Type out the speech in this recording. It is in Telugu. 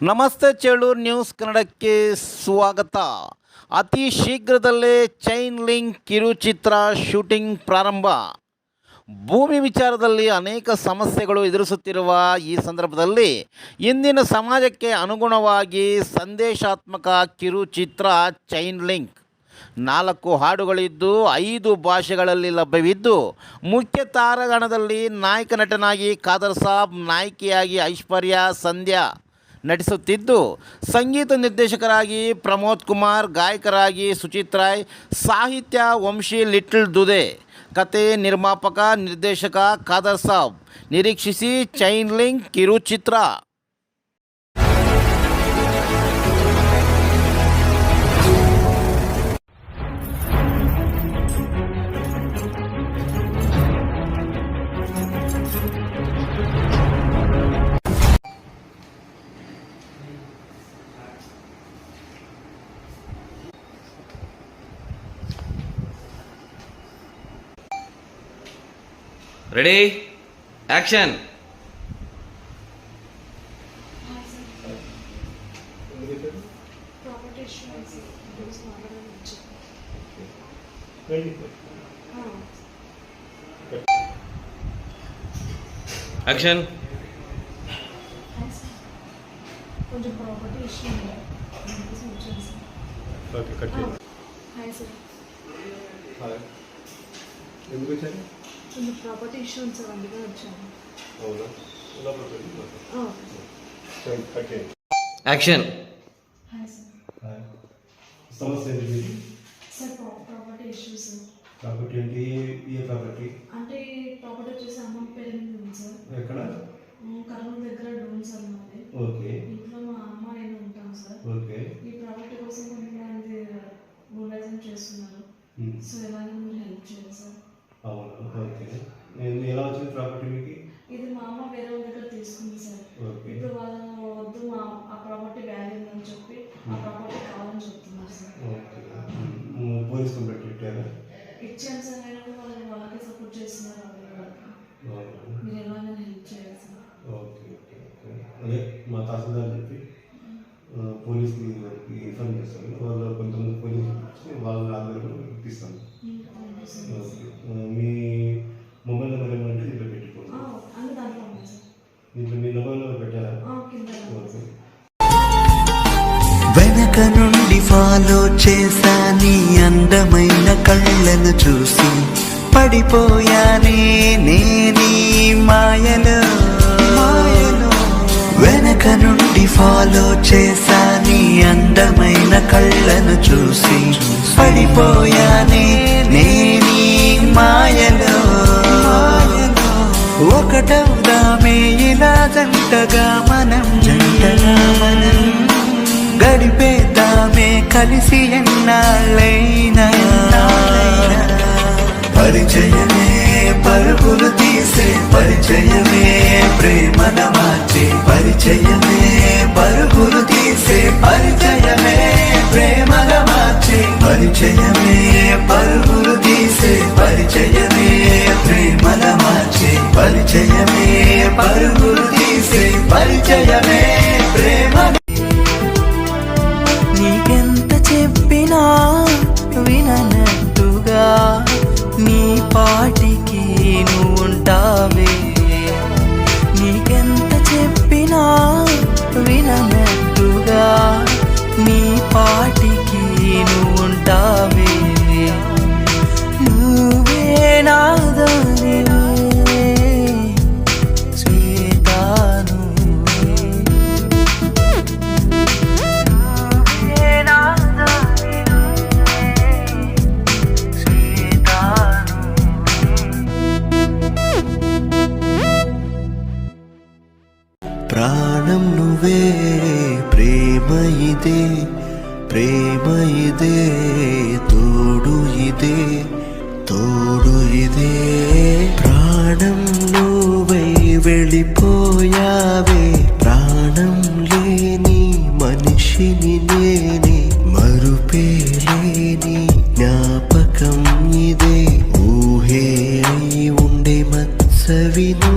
ನಮಸ್ತೆ ಚೇಳೂರು ನ್ಯೂಸ್ ಕನ್ನಡಕ್ಕೆ ಸ್ವಾಗತ. ಅತಿ ಶೀಘ್ರದಲ್ಲೇ ಚೈನ್ ಲಿಂಕ್ ಕಿರುಚಿತ್ರ ಶೂಟಿಂಗ್ ಪ್ರಾರಂಭ. ಭೂಮಿ ವಿಚಾರದಲ್ಲಿ ಅನೇಕ ಸಮಸ್ಯೆಗಳು ಎದುರಿಸುತ್ತಿರುವ ಈ ಸಂದರ್ಭದಲ್ಲಿ ಇಂದಿನ ಸಮಾಜಕ್ಕೆ ಅನುಗುಣವಾಗಿ ಸಂದೇಶಾತ್ಮಕ ಕಿರುಚಿತ್ರ ಚೈನ್ ಲಿಂಕ್ 4 ಹಾಡುಗಳಿದ್ದು 5 ಭಾಷೆಗಳಲ್ಲಿ ಲಭ್ಯವಿದ್ದು, ಮುಖ್ಯ ತಾರಾಗಣದಲ್ಲಿ ನಾಯಕ ನಟನಾಗಿ ಖಾದರ್ ಸಾಬ್, ನಾಯಕಿಯಾಗಿ ಐಶ್ವರ್ಯ ಸಂಧ್ಯಾ ನಟಿಸುತ್ತಿದ್ದು, ಸಂಗೀತ ನಿರ್ದೇಶಕರಾಗಿ ಪ್ರಮೋದ್ ಕುಮಾರ್, ಗಾಯಕರಾಗಿ ಸುಚಿತ್ ರಾಯ್, ಸಾಹಿತ್ಯ ವಂಶಿ ಲಿಟ್ಲ್ ದುದೆ, ಕತೆ ನಿರ್ಮಾಪಕ ನಿರ್ದೇಶಕ ಖಾದರ್ ಸಾಬ್. ನಿರೀಕ್ಷಿಸಿ ಚೈನ್ ಲಿಂಕ್ ಕಿರುಚಿತ್ರ. Ready action. యాక్షన్. కొంచెం ప్రాపర్టీ ఇష్యూ ఉంది. ఓకే, కట్ చేయండి. Hi sir. హాయ్. ఎందుకు వచ్చారు? కొంచెం ప్రాపర్టీ ఇష్యూ ఉంది సార్, అందుకే వచ్చాను. అవునా? ఓకే, కట్ చేయండి. యాక్షన్. Hi sir. హాయ్. సమస్య ఏంటి? Sir property issue sir. Property ఏంటి? ఏ ప్రాపర్టీ? అంటే ప్రాపర్టీ వచ్చేసి అమ్మ పేరు మీద ఉంది సార్. ఎక్కడ? కర్నూలు దగ్గర డోన్ సార్ మాది. ఓకే. ఇంట్లో మా అమ్మ నేను ఉంటాం సార్. ఓకే. ఈ ప్రాపర్టీ కోసం కొంతమంది మూలైజన్ చేస్తున్నారు. సో ఎలాగైనా మీరు హెల్ప్ చేయండి సార్. అవునా? ఓకే. నేను ఎలా వచ్చింది ప్రాపర్టీ మీకు? ఇది మా అమ్మ వేరే వాళ్ళ దగ్గర తీసుకుంది సార్. ఓకే. ఇప్పుడు వాళ్ళను వద్దు, ఆ ప్రాపర్టీ వాల్యూ ఉందని చెప్పి ఆ ప్రాపర్టీ కావాలని చెప్తున్నారు సార్. ఓకే. పోలీస్ కంప్లైంట్ పెట్టారా? ఇచ్చాను సార్. నేను వాళ్ళకి సపోర్ట్ చేస్తున్నారు. మీరు ఎలాగైనా హెల్ప్ చేయాలి సార్. Okay okay okay. అదే మా తహసీల్దార్ చెప్పి పోలీస్కి ఇన్ఫార్మ్ చేస్తాను. వాళ్ళు కొంతమంది పోలీసులు వాళ్ళ దగ్గర ఇప్పిస్తాను. ఓకే. మీ మొబైల్ నెంబర్ ఏమంటే దీంట్లో పెట్టుకోండి. దీంట్లో మీ మొబైల్ నెంబర్ పెట్టారా? ఓకే. వెనక నుండి ఫాలో చేశా నీ అందమైన కళ్ళను చూసి, పడిపోయానే నేనీ మాయలో. వెనక నుండి ఫాలో చేశా నీ అందమైన కళ్ళను చూసి, పడిపోయానే నేనీ మాయలో. ఒకటవుదామే ఇలా జంటగా మనం గడిపేద్దామే కలిసి ఎన్నాళ్ళైనా. పరిచయమే పరుగులు తీసే, పరిచయమే ప్రేమన మార్చే, పరిచయమే పరుగులు తీసే, పరిచయమే ప్రేమన మార్చే, పరిచయమే పరుగులు తీసే, పరిచయమే ప్రేమన మార్చే, పరిచయమే పరుగులు తీసే, పరిచయమే ప్రేమ. నీకెంత చెప్పినా విననట్టుగా నీ పాటికి నువ్వుంటావే. నీకెంత చెప్పినా విననట్టుగా నీ పాటికి నువ్వుంటావే. నువ్వే నాదానివే శ్వేతాను. ప్రాణం నువ్వే, ప్రేమ ఇదే, ప్రేమ ఇదే, తోడు ఇదే, తోడు ఇదే. ప్రాణం నువ్వై వెళ్ళిపోయావే, ప్రాణం లేని మనిషిని నేనే, మరుపే లేని జ్ఞాపకం ఇదే, ఊహే అయి ఉండే మత్సవిను